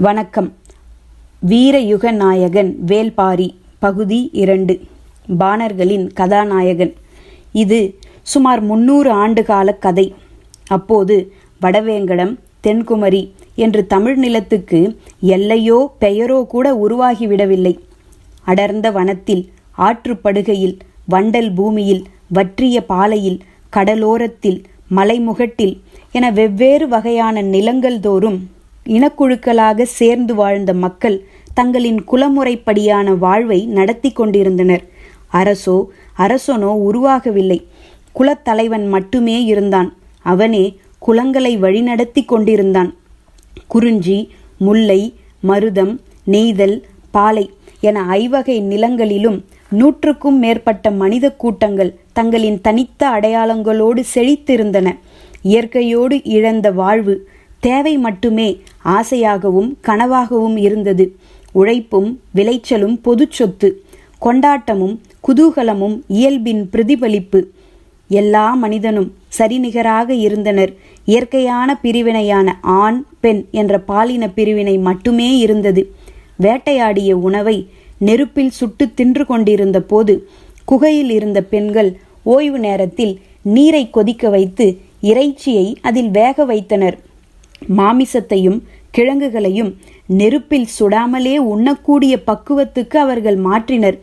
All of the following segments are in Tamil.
வணக்கம். வீரயுக நாயகன் வேல்பாரி பகுதி 2. பாணர்களின் கதாநாயகன். இது சுமார் 300 ஆண்டுகால கதை. அப்போது வடவேங்கடம், தென்குமரி என்று தமிழ் நிலத்துக்கு எல்லையோ பெயரோ கூட உருவாகிவிடவில்லை. அடர்ந்த வனத்தில், ஆற்றுப்படுகையில், வண்டல் பூமியில், வற்றிய பாலையில், கடலோரத்தில், மலைமுகட்டில் என வெவ்வேறு வகையான நிலங்கள் தோறும் இனக்குழுக்களாக சேர்ந்து வாழ்ந்த மக்கள் தங்களின் குலமுறைப்படியான வாழ்வை நடத்தி கொண்டிருந்தனர். அரசனோ உருவாகவில்லை. குலத்தலைவன் மட்டுமே இருந்தான். அவனே குலங்களை வழிநடத்தி கொண்டிருந்தான். குறிஞ்சி, முல்லை, மருதம், நெய்தல், பாலை என 5 வகை நிலங்களிலும் 100க்கும் மேற்பட்ட மனித கூட்டங்கள் தங்களின் தனித்த அடையாளங்களோடு செழித்திருந்தன. இயற்கையோடு இழந்த வாழ்வு தேவை மட்டுமே ஆசையாகவும் கனவாகவும் இருந்தது. உழைப்பும் விளைச்சலும் பொது சொத்து. கொண்டாட்டமும் குதூகலமும் இயல்பின் பிரதிபலிப்பு. எல்லா மனிதனும் சரிநிகராக இருந்தனர். இயற்கையான பிரிவினையான ஆண் பெண் என்ற பாலின பிரிவினை மட்டுமே இருந்தது. வேட்டையாடிய உணவை நெருப்பில் சுட்டு தின்று கொண்டிருந்த போது குகையில் இருந்த பெண்கள் ஓய்வு நேரத்தில் நீரை கொதிக்க வைத்து இறைச்சியை அதில் வேக வைத்தனர். மாமிசத்தையும் கிழங்குகளையும் நெருப்பில் சுடாமலே உண்ணக்கூடிய பக்குவத்துக்கு அவர்கள் மாற்றினர்.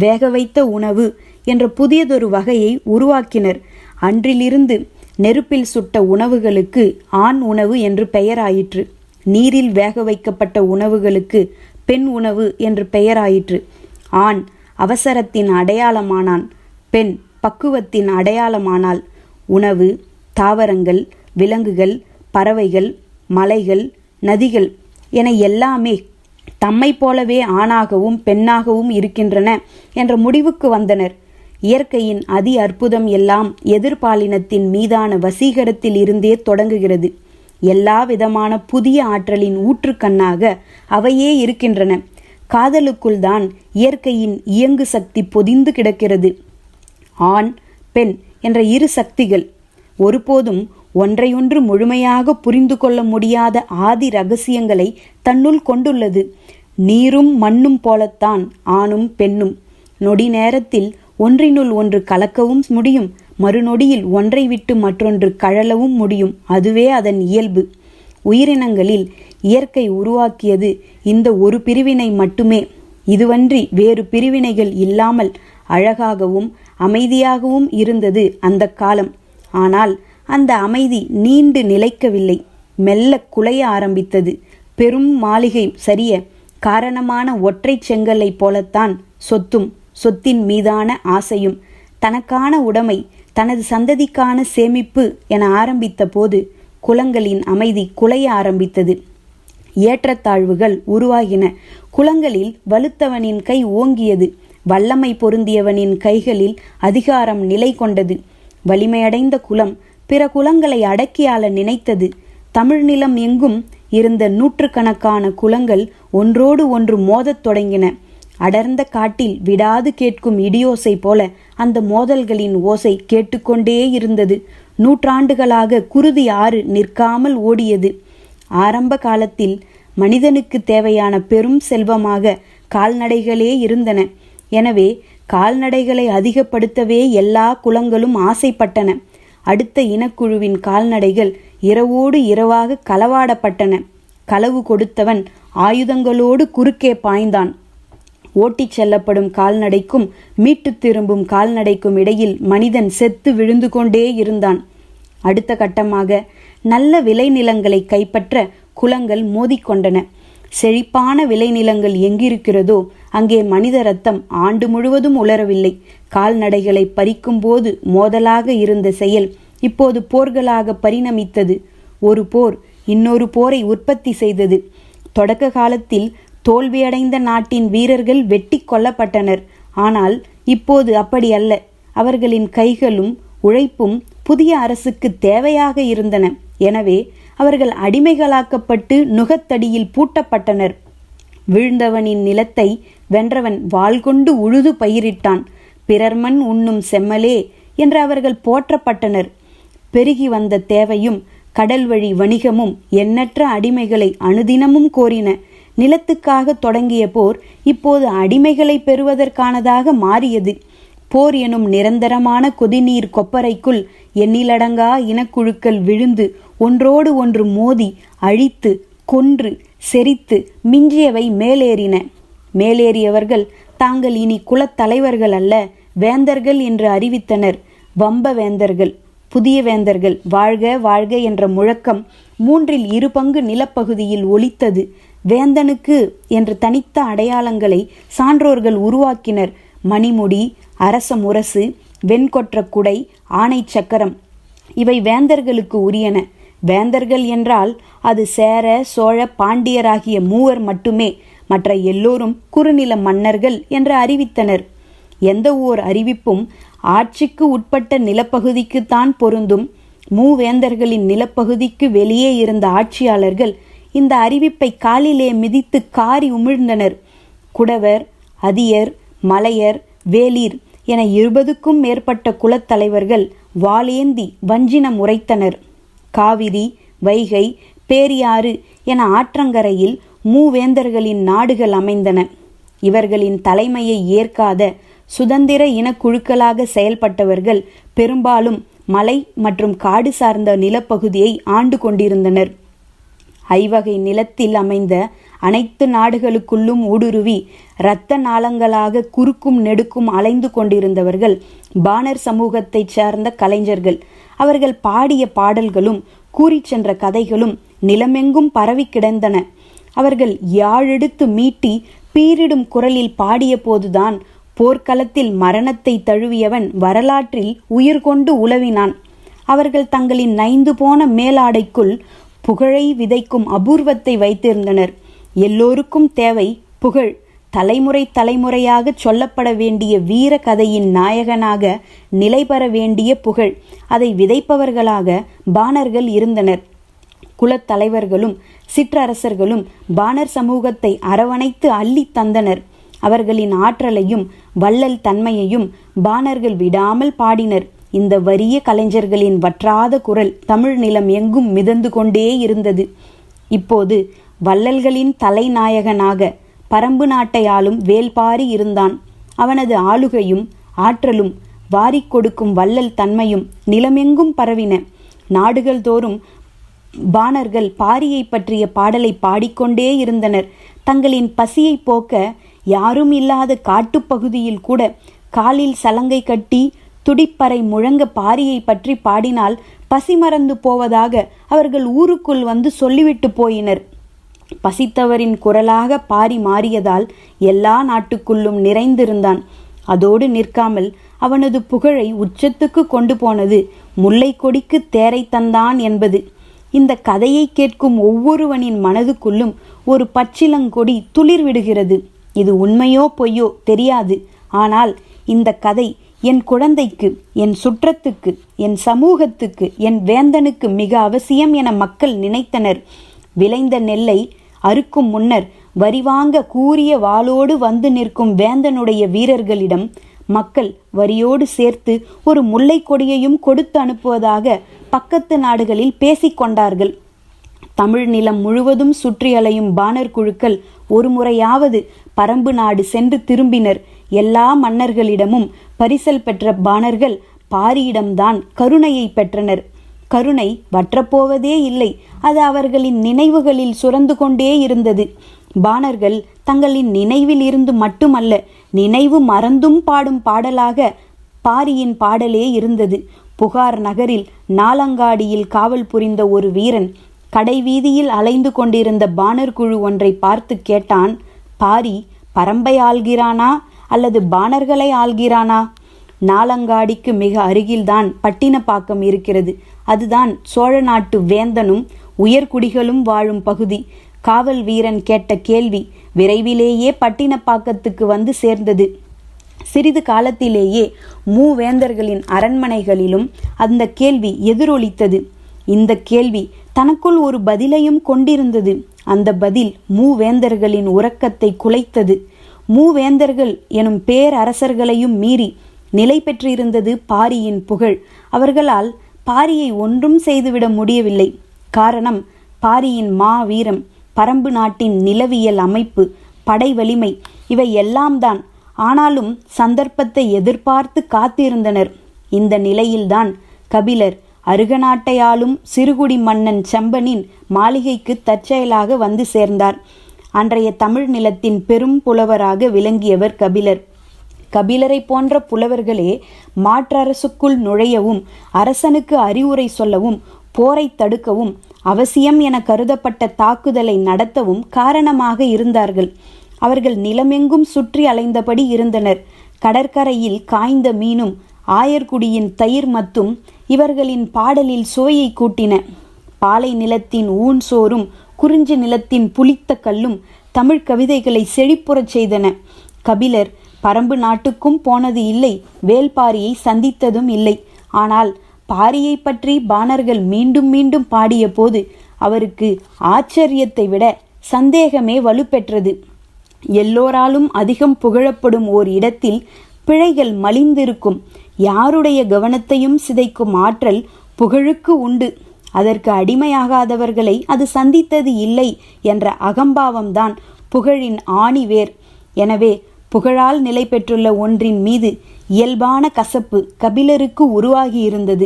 வேக வைத்த உணவு என்ற புதியதொரு வகையை உருவாக்கினர். அன்றிலிருந்து நெருப்பில் சுட்ட உணவுகளுக்கு ஆண் உணவு என்று பெயராயிற்று. நீரில் வேக வைக்கப்பட்ட உணவுகளுக்கு பெண் உணவு என்று பெயராயிற்று. ஆண் அவசரத்தின் அடையாளமானான். பெண் பக்குவத்தின் அடையாளமானாள். உணவு, தாவரங்கள், விலங்குகள், பறவைகள், மலைகள், நதிகள் என எல்லாமே தம்மை போலவே ஆணாகவும் பெண்ணாகவும் இருக்கின்றன என்ற முடிவுக்கு வந்தனர். இயற்கையின் அதி அற்புதம் எல்லாம் எதிர்பாலினத்தின் மீதான வசீகரத்தில் இருந்தே தொடங்குகிறது. எல்லா விதமான புதிய ஆற்றலின் ஊற்றுக்கண்ணாக அவையே இருக்கின்றன. காதலுக்குள் தான் இயற்கையின் இயங்கு சக்தி பொதிந்து கிடக்கிறது. ஆண் பெண் என்ற 2 சக்திகள் ஒருபோதும் ஒன்றையொன்று முழுமையாக புரிந்து கொள்ள முடியாத ஆதி ரகசியங்களை தன்னுள் கொண்டுள்ளது. நீரும் மண்ணும் போலத்தான் ஆணும் பெண்ணும். நொடி நேரத்தில் ஒன்றினுள் ஒன்று கலக்கவும் முடியும். மறுநொடியில் ஒன்றை விட்டு மற்றொன்று கழலவும் முடியும். அதுவே அதன் இயல்பு. உயிரினங்களில் இயற்கை உருவாக்கியது இந்த ஒரு பிரிவினை மட்டுமே. இதுவன்றி வேறு பிரிவினைகள் இல்லாமல் அழகாகவும் அமைதியாகவும் இருந்தது அந்த காலம். ஆனால் அந்த அமைதி நீண்டு நிலைக்கவில்லை. மெல்ல குலைய ஆரம்பித்தது. பெரும் மாளிகை சரிய காரணமான ஒற்றை செங்கல்லை போலத்தான் சொத்தும் சொத்தின் மீதான ஆசையும். தனக்கான உடைமை, தனது சந்ததிக்கான சேமிப்பு என ஆரம்பித்த போது குலங்களின் அமைதி குலைய ஆரம்பித்தது. ஏற்றத்தாழ்வுகள் உருவாகின. குலங்களில் வலுத்தவனின் கை ஓங்கியது. வல்லமை பொருந்தியவனின் கைகளில் அதிகாரம் நிலை கொண்டது. வலிமையடைந்த குலம் பிற குலங்களை அடக்கியாள நினைத்தது. தமிழ் நிலம் எங்கும் இருந்த 100கணக்கான குலங்கள் ஒன்றோடு ஒன்று மோதத் தொடங்கின. அடர்ந்த காட்டில் விடாது கேட்கும் இடியோசை போல அந்த மோதல்களின் ஓசை கேட்டுக்கொண்டே இருந்தது. நூற்றாண்டுகளாக குருதி ஆறு நிற்காமல் ஓடியது. ஆரம்ப காலத்தில் மனிதனுக்கு தேவையான பெரும் செல்வமாக கால்நடைகளே இருந்தன. எனவே கால்நடைகளை அதிகப்படுத்தவே எல்லா குலங்களும் ஆசைப்பட்டன. அடுத்த இனக்குழுவின் கால்நடைகள் இரவோடு இரவாக களவாடப்பட்டன. களவு கொடுத்தவன் ஆயுதங்களோடு குறுக்கே பாய்ந்தான். ஓட்டிச் செல்லப்படும் கால்நடைக்கும் மீட்டு திரும்பும் கால்நடைக்கும் இடையில் மனிதன் செத்து விழுந்து கொண்டே இருந்தான். அடுத்த கட்டமாக நல்ல விளைநிலங்களை கைப்பற்ற குலங்கள் மோதிக்கொண்டன. செழிப்பான விளைநிலங்கள் எங்கிருக்கிறதோ அங்கே மனித ரத்தம் ஆண்டு முழுவதும் உலரவில்லை. கால்நடைகளை பறிக்கும் போது மோதலாக இருந்த செயல் இப்போது போர்களாக பரிணமித்தது. ஒரு போர் இன்னொரு போரை உற்பத்தி செய்தது. தொடக்க காலத்தில் தோல்வியடைந்த நாட்டின் வீரர்கள் வெட்டி கொல்லப்பட்டனர். ஆனால் இப்போது அப்படி அல்ல. அவர்களின் கைகளும் உழைப்பும் புதிய அரசுக்கு தேவையாக இருந்தன. எனவே அவர்கள் அடிமைகளாக்கப்பட்டு நுகத்தடியில் பூட்டப்பட்டனர். வீழ்ந்தவனின் நிலத்தை வென்றவன் வாள் கொண்டு உழுது பயிரிட்டான். பிறர்மண் உண்ணும் செம்மலே என்று அவர்கள் போற்றப்பட்டனர். பெருகி வந்த தேவையும் கடல் வழி வணிகமும் எண்ணற்ற அடிமைகளை அனுதினமும் கோரின. நிலத்துக்காக தொடங்கிய போர் இப்போது அடிமைகளை பெறுவதற்கானதாக மாறியது. போர் எனும் நிரந்தரமான கொதிநீர் கொப்பரைக்குள் எண்ணிலடங்கா இனக்குழுக்கள் விழுந்து ஒன்றோடு ஒன்று மோதி அழித்து கொன்று செரித்து மிஞ்சியவை மேலேறின. மேலேறியவர்கள் தாங்கள் இனி குலத்தலைவர்கள் அல்ல, வேந்தர்கள் என்று அறிவித்தனர். வம்ப வேந்தர்கள், புதிய வேந்தர்கள், வாழ்க வாழ்க என்ற முழக்கம் 2/3 நிலப்பகுதியில் ஒலித்தது. வேந்தனுக்கு என்று தனித்த அடையாளங்களை சான்றோர்கள் உருவாக்கினர். மணிமுடி, அரச முரசு, வெண்கொற்ற குடை, ஆணை சக்கரம் இவை வேந்தர்களுக்கு உரியன. வேந்தர்கள் என்றால் அது சேர, சோழ, பாண்டியராகிய 3 மட்டுமே. மற்ற எல்லோரும் குறுநில மன்னர்கள் என்று அறிவித்தனர். எந்த ஓர் அறிவிப்பும் ஆட்சிக்கு உட்பட்ட நிலப்பகுதிக்குத்தான் பொருந்தும். மூவேந்தர்களின் நிலப்பகுதிக்கு வெளியே இருந்த ஆட்சியாளர்கள் இந்த அறிவிப்பை காலிலே மிதித்து காரி உமிழ்ந்தனர். குடவர், அதியர், மலையர், வேலீர் என 20க்கும் மேற்பட்ட குலத்தலைவர்கள் வாளேந்தி வஞ்சினம் உரைத்தனர். காவிரி, வைகை, பேரியாறு என ஆற்றங்கரையில் மூவேந்தர்களின் நாடுகள் அமைந்தன. இவர்களின் தலைமையை ஏற்காத சுதந்திர இனக்குழுக்களாக செயல்பட்டவர்கள் பெரும்பாலும் மலை மற்றும் காடு சார்ந்த நிலப்பகுதியை ஆண்டு கொண்டிருந்தனர். ஐவகை நிலத்தில் அமைந்த அனைத்து நாடுகளுக்குள்ளும் ஊடுருவி இரத்த நாளங்களாக குறுக்கும் நெடுக்கும் அலைந்து கொண்டிருந்தவர்கள் பாணர் சமூகத்தைச் சார்ந்த கலைஞர்கள். அவர்கள் பாடிய பாடல்களும் கூறி சென்ற கதைகளும் நிலமெங்கும் பரவி கிடந்தன. அவர்கள் யாழெடுத்து மீட்டி பீரிடும் குரலில் பாடிய போதுதான் போர்க்களத்தில் மரணத்தை தழுவியவன் வரலாற்றில் உயிர் கொண்டு உலவினான். அவர்கள் தங்களின் நைந்து போன மேலாடைக்குள் புகழை விதைக்கும் அபூர்வத்தை வைத்திருந்தனர். எல்லோருக்கும் தேவை புகழ். தலைமுறை தலைமுறையாக சொல்லப்பட வேண்டிய வீர கதையின் நாயகனாக நிலை பெற வேண்டிய புகழ். அதை விதைப்பவர்களாக பாணர்கள் இருந்தனர். குலத்தலைவர்களும் சிற்றரசர்களும் பாணர் சமூகத்தை அரவணைத்து அள்ளி தந்தனர். அவர்களின் ஆற்றலையும் வள்ளல் தன்மையையும் பாணர்கள் விடாமல் பாடினர். இந்த வறிய கலைஞர்களின் வற்றாத குரல் தமிழ் நிலம் எங்கும் மிதந்து கொண்டே இருந்தது. இப்போது வள்ளல்களின் தலைநாயகனாக பரம்பு நாட்டை ஆளும் வேல்பாரி இருந்தான். அவனது ஆளுகையும் ஆற்றலும் வாரிக் கொடுக்கும் வள்ளல் தன்மையும் நிலமெங்கும் பரவின. நாடுகள் தோறும் பாணர்கள் பாரியை பற்றிய பாடலை பாடிக்கொண்டே இருந்தனர். தங்களின் பசியை போக்க யாரும் இல்லாத காட்டுப்பகுதியில் கூட காலில் சலங்கை கட்டி துடிப்பறை முழங்க பாரியை பற்றி பாடினால் பசி மறந்து போவதாக அவர்கள் ஊருக்குள் வந்து சொல்லிவிட்டு போயினர். பசித்தவரின் குரலாக பாரி மாறியதால் எல்லா நாட்டுக்குள்ளும் நிறைந்திருந்தான். அதோடு நிற்காமல் அவனது புகழை உச்சத்துக்கு கொண்டு போனது முல்லை கொடிக்கு தேரை தந்தான் என்பது. இந்த கதையை கேட்கும் ஒவ்வொருவனின் மனதுக்குள்ளும் ஒரு பச்சிலங்கொடி துளிர் விடுகிறது. இது உண்மையோ பொய்யோ தெரியாது. ஆனால் இந்த கதை என் குழந்தைக்கு, என் சுற்றத்துக்கு, என் சமூகத்துக்கு, என் வேந்தனுக்கு மிக அவசியம் என மக்கள் நினைத்தனர். விளைந்த நெல்லை அறுக்கும் முன்னர் வரிவாங்க கூரிய வாளோடு வந்து நிற்கும் வேந்தனுடைய வீரர்களிடம் மக்கள் வரியோடு சேர்த்து ஒரு முல்லை கொடியையும் கொடுத்து அனுப்புவதாக பக்கத்து நாடுகளில் பேசிக்கொண்டார்கள். தமிழ் நிலம் முழுவதும் சுற்றி அலையும் பாணர் குழுக்கள் ஒரு முறையாவது பரம்பு நாடு சென்று திரும்பினர். எல்லா மன்னர்களிடமும் பரிசல் பெற்ற பாணர்கள் பாரியிடம்தான் கருணையை பெற்றனர். கருணை வற்றப்போவதே இல்லை. அது அவர்களின் நினைவுகளில் சுரந்து கொண்டே இருந்தது. பாணர்கள் தங்களின் நினைவில் இருந்து மட்டுமல்ல, நினைவு மறந்தும் பாடும் பாடலாக பாரியின் பாடலே இருந்தது. புகார் நகரில் நாலங்காடியில் காவல் புரிந்த ஒரு வீரன் கடை வீதியில் அலைந்து கொண்டிருந்த பாணர் குழு ஒன்றை பார்த்து கேட்டான், பாரி பரம்பை ஆள்கிறானா அல்லது பாணர்களை ஆள்கிறானா? நாலங்காடிக்கு மிக அருகில்தான் பட்டினப்பாக்கம் இருக்கிறது. அதுதான் சோழ நாட்டு வேந்தனும் உயர்குடிகளும் வாழும் பகுதி. காவல் வீரன் கேட்ட கேள்வி விரைவிலேயே பட்டினப்பாக்கத்துக்கு வந்து சேர்ந்தது. சிறிது காலத்திலேயே மூவேந்தர்களின் அரண்மனைகளிலும் அந்த கேள்வி எதிரொலித்தது. இந்த கேள்வி தனக்குள் ஒரு பதிலையும் கொண்டிருந்தது. அந்த பதில் மூவேந்தர்களின் உறக்கத்தை குலைத்தது. மூவேந்தர்கள் எனும் பேரரசர்களையும் மீறி நிலை பெற்றிருந்தது பாரியின் புகழ். அவர்களால் பாரியை ஒன்றும் செய்துவிட முடியவில்லை. காரணம் பாரியின் மாவீரம், பரம்பு நாட்டின் நிலவியல் அமைப்பு, படை வலிமை இவை எல்லாம் தான். ஆனாலும் சந்தர்ப்பத்தை எதிர்பார்த்து காத்திருந்தனர். இந்த நிலையில்தான் கபிலர் அருகநாட்டை ஆளும் சிறுகுடி மன்னன் செம்பனின் மாளிகைக்கு தற்செயலாக வந்து சேர்ந்தார். அன்றைய தமிழ் நிலத்தின் பெரும் புலவராக விளங்கியவர் கபிலர். கபிலரை போன்ற புலவர்களே மாற்றரசுக்குள் நுழையவும், அரசனுக்கு அறிவுரை சொல்லவும், போரை தடுக்கவும், அவசியம் என கருதப்பட்ட தாக்குதலை நடத்தவும் காரணமாக இருந்தார்கள். அவர்கள் நிலமெங்கும் சுற்றி அலைந்தபடி இருந்தனர். கடற்கரையில் காய்ந்த மீனும் ஆயர்குடியின் தயிர் மத்தும் இவர்களின் பாடலில் சுவையை கூட்டின. பாலை நிலத்தின் ஊன் சோறும் குறிஞ்சி நிலத்தின் புளித்த கல்லும் தமிழ் கவிதைகளை செழிப்புறச் செய்தன. கபிலர் பரம்பு நாட்டுக்கும் போனது இல்லை, வேல்பாரியை சந்தித்ததும் இல்லை. ஆனால் பாரியை பற்றி பாணர்கள் மீண்டும் மீண்டும் பாடிய போது அவருக்கு ஆச்சரியத்தை விட சந்தேகமே வலுப்பெற்றது. எல்லோராலும் அதிகம் புகழப்படும் ஓர் இடத்தில் பிழைகள் மலிந்திருக்கும், யாருடைய கவனத்தையும் சிதைக்கும் ஆற்றல் புகழுக்கு உண்டு. அதற்கு அடிமையாகாதவர்களை அது சந்தித்தது இல்லை என்ற அகம்பாவம்தான் புகழின் ஆணிவேர். எனவே புகழால் நிலை பெற்றுள்ள ஒன்றின் மீது இயல்பான கசப்பு கபிலருக்கு உருவாகியிருந்தது.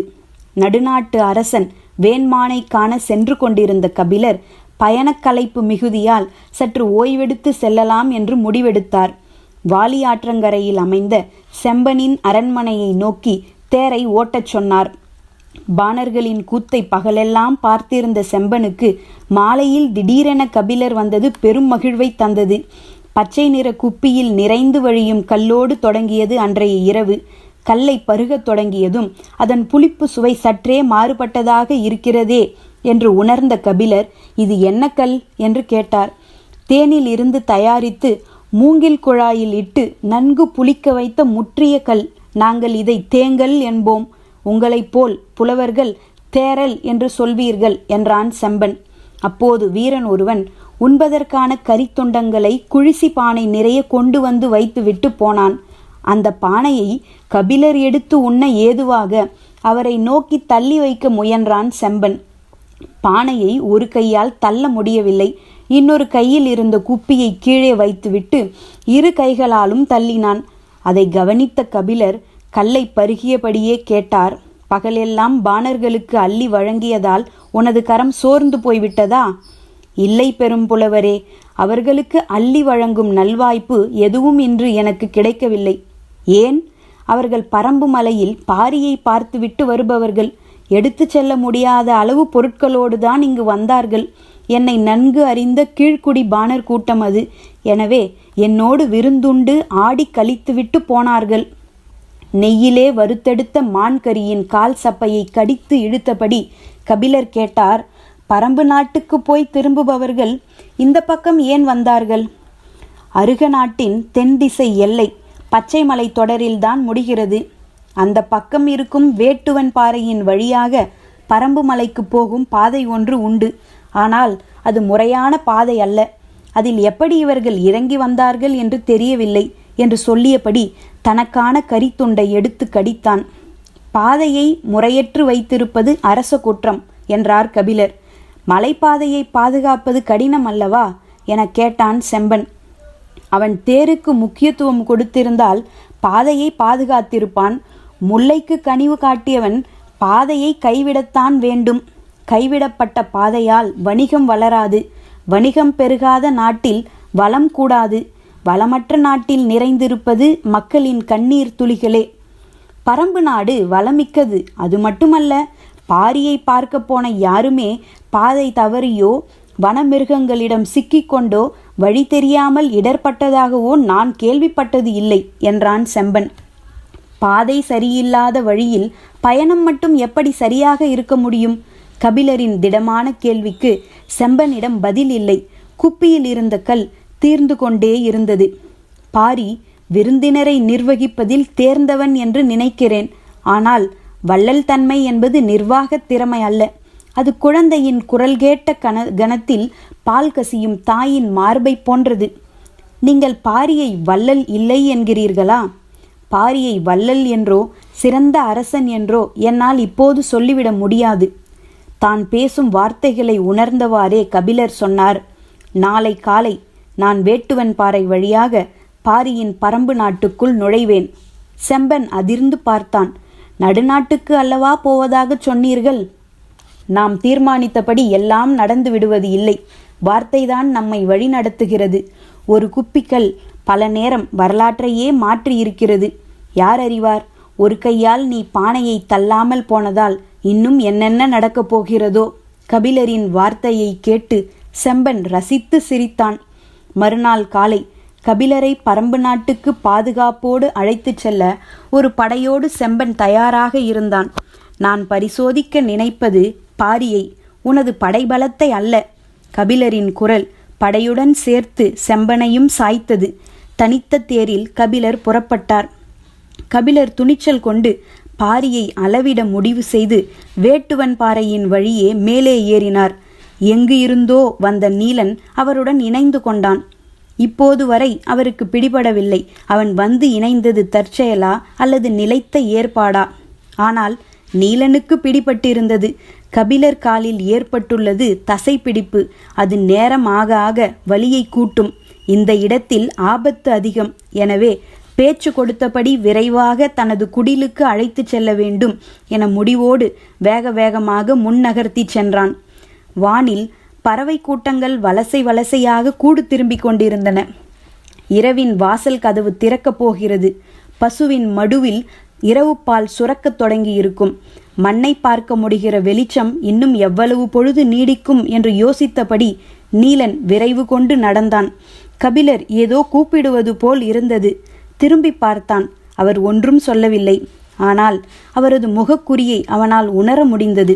நடுநாட்டு அரசன் வேண்மானை காண சென்று கொண்டிருந்த கபிலர் பயணக்கலைப்பு மிகுதியால் சற்று ஓய்வெடுத்து செல்லலாம் என்று முடிவெடுத்தார். வாலி ஆற்றங்கரையில் அமைந்த செம்பனின் அரண்மனையை நோக்கி தேரை ஓட்டச் சொன்னார். பாணர்களின் கூத்தை பகலெல்லாம் பார்த்திருந்த செம்பனுக்கு மாலையில் திடீரென கபிலர் வந்தது பெரும் மகிழ்வை தந்தது. பச்சை நிற குப்பியில் நிறைந்து வழியும் கல்லோடு தொடங்கியது அன்றைய இரவு. கல்லை பருகத் தொடங்கியதும் அதன் புளிப்பு சுவை சற்றே மாறுபட்டதாக இருக்கிறதே என்று உணர்ந்த கபிலர், இது என்ன கல் என்று கேட்டார். தேனில் இருந்து தயாரித்து மூங்கில் குழாயில் இட்டு நன்கு புளிக்க வைத்த முற்றிய கல். நாங்கள் இதை தேங்கல் என்போம். உங்களைப் போல் புலவர்கள் தேரல் என்று சொல்வீர்கள் என்றான் செம்பன். அப்போது வீரன் ஒருவன் உண்பதற்கான கரித்துண்டங்களை குழிசி பானை நிறைய கொண்டு வந்து வைத்துவிட்டு போனான். அந்த பானையை கபிலர் எடுத்து உண்ண ஏதுவாக அவரை நோக்கி தள்ளி வைக்க முயன்றான் செம்பன். பானையை ஒரு கையால் தள்ள முடியவில்லை. இன்னொரு கையில் இருந்த குப்பியை கீழே வைத்துவிட்டு இரு கைகளாலும் தள்ளினான். அதை கவனித்த கபிலர் கல்லை பருகியபடியே கேட்டார், பகலெல்லாம் பாணர்களுக்கு அள்ளி வழங்கியதால் உனது கரம் சோர்ந்து போய்விட்டதா? இல்லை பெரும் புலவரே, அவர்களுக்கு அள்ளி வழங்கும் நல்வாய்ப்பு எதுவும் இன்று எனக்கு கிடைக்கவில்லை. ஏன்? அவர்கள் பரம்பு மலையில் பாரியை பார்த்துவிட்டு வருபவர்கள். எடுத்து செல்ல முடியாத அளவு பொருட்களோடுதான் இங்கு வந்தார்கள். என்னை நன்கு அறிந்த கீழ்குடி பாணர் கூட்டம் அது. எனவே என்னோடு விருந்துண்டு ஆடி கழித்துவிட்டு போனார்கள். நெய்யிலே வறுத்தெடுத்த மான்கரியின் கால் சப்பையை கடித்து இழுத்தபடி கபிலர் கேட்டார், பரம்பு நாட்டுக்கு போய் திரும்புபவர்கள் இந்த பக்கம் ஏன் வந்தார்கள்? அருக நாட்டின் தென் திசை எல்லை பச்சை மலை தொடரில்தான் முடிகிறது. அந்த பக்கம் இருக்கும் வேட்டுவன் பாறையின் வழியாக பரம்பு மலைக்கு போகும் பாதை ஒன்று உண்டு. ஆனால் அது முறையான பாதை அல்ல. அதில் எப்படி இவர்கள் இறங்கி வந்தார்கள் என்று தெரியவில்லை என்று சொல்லியபடி தனக்கான கரித்துண்டை எடுத்து கடித்தான். பாதையை முறையற்று வைத்திருப்பது அரச குற்றம் என்றார் கபிலர். மலைப்பாதையை பாதுகாப்பது கடினம் அல்லவா என கேட்டான் செம்பன். அவன் தேருக்கு முக்கியத்துவம் கொடுத்திருந்தால் பாதையை பாதுகாத்திருப்பான். முல்லைக்கு கனிவு காட்டியவன் பாதையை கைவிடத்தான் வேண்டும். கைவிடப்பட்ட பாதையால் வணிகம் வளராது. வணிகம் பெருகாத நாட்டில் வளம் கூடாது. வளமற்ற நாட்டில் நிறைந்திருப்பது மக்களின் கண்ணீர் துளிகளே. பரம்பு நாடு வளமிக்கது. அது மட்டுமல்ல, பாரியை பார்க்க போன யாருமே பாதை தவறியோ வனமிருகங்களிடம் சிக்கிக்கொண்டோ வழி தெரியாமல் இடர்பட்டதாகவோ நான் கேள்விப்பட்டது இல்லை என்றான் செம்பன். பாதை சரியில்லாத வழியில் பயணம் மட்டும் எப்படி சரியாக இருக்க முடியும்? கபிலரின் திடமான கேள்விக்கு செம்பனிடம் பதில் இல்லை. குப்பியில் இருந்த கல் தீர்ந்து கொண்டே இருந்தது. பாரி விருந்தினரை நிர்வகிப்பதில் தேர்ந்தவன் என்று நினைக்கிறேன். ஆனால் வள்ளல் தன்மை என்பது நிர்வாக திறமை அல்ல. அது குழந்தையின் குரல் கேட்ட கணத்தில் பால் கசியும் தாயின் மார்பை போன்றது. நீங்கள் பாரியை வள்ளல் இல்லை என்கிறீர்களா? பாரியை வள்ளல் என்றோ சிறந்த அரசன் என்றோ என்னால் இப்போது சொல்லிவிட முடியாது. தான் பேசும் வார்த்தைகளை உணர்ந்தவாறே கபிலர் சொன்னார், நாளை காலை நான் வேட்டுவன் பாறை வழியாக பாரியின் பரம்பு நாட்டுக்குள் நுழைவேன். செம்பன் அதிர்ந்து பார்த்தான். நடுநாட்டுக்கு அல்லவா போவதாக சொன்னீர்கள்? நாம் தீர்மானித்தபடி எல்லாம் நடந்து விடுவது இல்லை. வார்த்தைதான் நம்மை வழி நடத்துகிறது. ஒரு குப்பிக்கல் பல நேரம் வரலாற்றையே மாற்றி இருக்கிறது. யார் அறிவார், ஒரு கையால் நீ பானையை தள்ளாமல் போனதால் இன்னும் என்னென்ன நடக்கப் போகிறதோ. கபிலரின் வார்த்தையை கேட்டு செம்பன் ரசித்து சிரித்தான். மறுநாள் காலை கபிலரை பரம்பு நாட்டுக்கு பாதுகாப்போடு அழைத்துச் செல்ல ஒரு படையோடு செம்பன் தயாராக இருந்தான். நான் பரிசோதிக்க நினைப்பது பாரியை, உனது படைபலத்தை அல்ல. கபிலரின் குரல் படையுடன் சேர்த்து செம்பனையும் சாய்த்தது. தனித்த தேரில் கபிலர் புறப்பட்டார். கபிலர் துணிச்சல் கொண்டு பாரியை அளவிட முடிவு செய்து வேட்டுவன் பாறையின் வழியே மேலே ஏறினார். எங்கு இருந்தோ வந்த நீலன் அவருடன் இணைந்து கொண்டான். இப்போது வரை அவருக்கு பிடிபடவில்லை, அவன் வந்து இணைந்தது தற்செயலா அல்லது நிலைத்த ஏற்பாடா. ஆனால் நீலனுக்கு பிடிபட்டிருந்தது. கபிலர் காலில் ஏற்பட்டுள்ளது தசைப்பிடிப்பு. அது நேரம் ஆக ஆக வலியை கூட்டும். இந்த இடத்தில் ஆபத்து அதிகம். எனவே பேச்சு கொடுத்தபடி விரைவாக தனது குடிலுக்கு அழைத்து செல்ல வேண்டும் என முடிவோடு வேக வேகமாக முன்னகர்த்தி சென்றான். வானில் பறவை கூட்டங்கள் வலசை வலசையாக கூடு திரும்பிக் கொண்டிருந்தன. இரவின் வாசல் கதவு திறக்கப் போகிறது. பசுவின் மடுவில் இரவு பால் சுரக்கத் தொடங்கி இருக்கும். மண்ணை பார்க்க முடிகிற வெளிச்சம் இன்னும் எவ்வளவு பொழுது நீடிக்கும் என்று யோசித்தபடி நீலன் விரைவு கொண்டு நடந்தான். கபிலர் ஏதோ கூப்பிடுவது போல் இருந்தது. திரும்பி பார்த்தான். அவர் ஒன்றும் சொல்லவில்லை. ஆனால் அவரது முகக்குறியை அவனால் உணர முடிந்தது.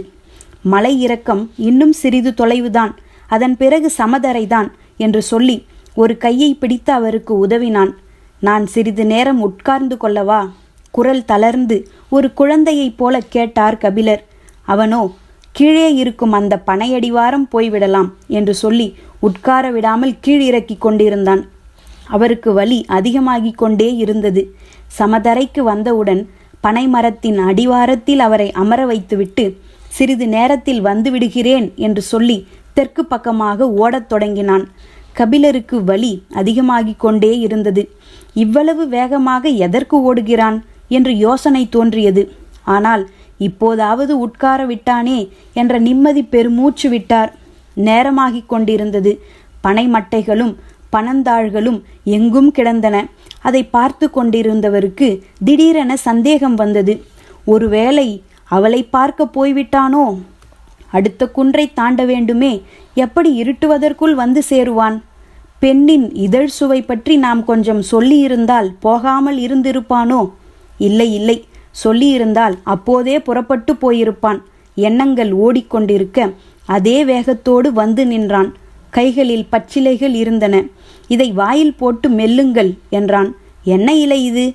மலை இறக்கம் இன்னும் சிறிது தொலைவுதான், அதன் பிறகு சமதரைதான் என்று சொல்லி ஒரு கையை பிடித்து அவருக்கு உதவினான். நான் சிறிது நேரம் உட்கார்ந்து கொள்ளவா? குரல் தளர்ந்து ஒரு குழந்தையைப் போல கேட்டார் கபிலர். அவனோ கீழே இருக்கும் அந்த பனையடிவாரம் போய்விடலாம் என்று சொல்லி உட்கார விடாமல் கீழிறக்கி கொண்டிருந்தான். அவருக்கு வலி அதிகமாகிக் கொண்டே இருந்தது. சமதரைக்கு வந்தவுடன் பனை மரத்தின் அடிவாரத்தில் அவரை அமர வைத்துவிட்டு சிறிது நேரத்தில் வந்து விடுகிறேன் என்று சொல்லி தெற்கு பக்கமாக ஓடத் தொடங்கினான். கபிலருக்கு வலி அதிகமாகிக் கொண்டே இருந்தது. இவ்வளவு வேகமாக எதற்கு ஓடுகிறான் என்று யோசனை தோன்றியது. ஆனால் இப்போதாவது உட்கார விட்டானே என்ற நிம்மதி பெருமூச்சு விட்டார். நேரமாகிக் கொண்டிருந்தது. பனை மட்டைகளும் பனந்தாள்களும் எங்கும் கிடந்தன. அதை பார்த்து கொண்டிருந்தவருக்கு திடீரென சந்தேகம் வந்தது. ஒருவேளை அவளை பார்க்க போய்விட்டானோ? அடுத்த குன்றை தாண்ட வேண்டுமே, எப்படி இருட்டுவதற்குள் வந்து சேருவான்? பெண்ணின் இதழ் சுவை பற்றி நாம் கொஞ்சம் சொல்லியிருந்தால் போகாமல் இருந்திருப்பானோ? இல்லை இல்லை, சொல்லியிருந்தால் அப்போதே புறப்பட்டு போயிருப்பான். எண்ணங்கள் ஓடிக்கொண்டிருக்க அதே வேகத்தோடு வந்து நின்றான். கைகளில் பச்சிலைகள் இருந்தன. இதை வாயில் போட்டு மெல்லுங்கள் என்றான். என்ன இலை இது?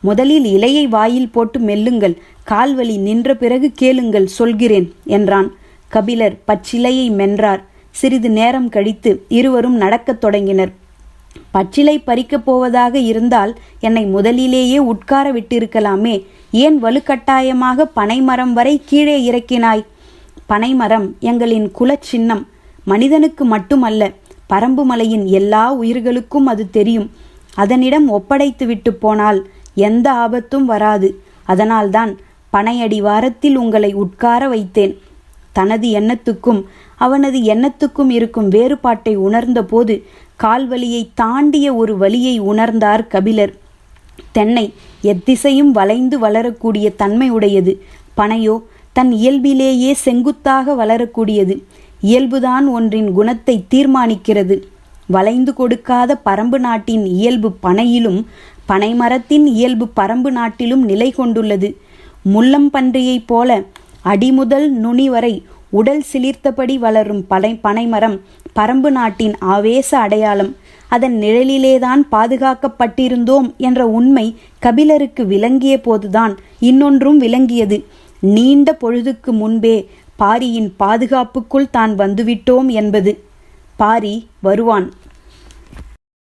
முதலில் இலையை வாயில் போட்டு மெல்லுங்கள், கால்வலி நின்ற பிறகு கேளுங்கள், சொல்கிறேன் என்றான். கபிலர் பச்சிலையை மென்றார். சிறிது நேரம் கழித்து இருவரும் நடக்கத் தொடங்கினர். பச்சிலை பறிக்கப் போவதாக இருந்தால் என்னை முதலிலேயே உட்கார விட்டிருக்கலாமே, ஏன் வலுக்கட்டாயமாக பனைமரம் வரை கீழே இறக்கினாய்? பனைமரம் எங்களின் குலச் சின்னம். மனிதனுக்கு மட்டுமல்ல, பரம்பு மலையின் எல்லா உயிர்களுக்கும் அது தெரியும். அதனிடம் ஒப்படைத்து விட்டு போனால் எந்த ஆபத்தும் வராது. அதனால்தான் பனையடி வாரத்தில் உங்களை உட்கார வைத்தேன். தனது எண்ணத்துக்கும் அவனது எண்ணத்துக்கும் இருக்கும் வேறுபாட்டை உணர்ந்த போது கால்வலியை தாண்டிய ஒரு வலியை உணர்ந்தார் கபிலர். தென்னை எத்திசையும் வளைந்து வளரக்கூடிய தன்மை உடையது. பனையோ தன் இயல்பிலேயே செங்குத்தாக வளரக்கூடியது. இயல்புதான் ஒன்றின் குணத்தை தீர்மானிக்கிறது. வளைந்து கொடுக்காத பரம்பு நாட்டின் இயல்பு பனையிலும் பனைமரத்தின் இயல்பு பரம்பு நாட்டிலும் நிலை கொண்டுள்ளது. முள்ளம்பன்றியைப் போல அடிமுதல் நுனி வரை உடல் சிலிர்த்தபடி வளரும் பனைமரம் பரம்பு நாட்டின் ஆவேச அடையாளம். அதன் நிழலிலேதான் பாதுகாக்கப்பட்டிருந்தோம் என்ற உண்மை கபிலருக்கு விளங்கிய போதுதான் இன்னொன்றும் விளங்கியது. நீண்ட பொழுதுக்கு முன்பே பாரியின் பாதுகாப்புக்குள் தான் வந்துவிட்டோம் என்பது. பாரி வருவான்.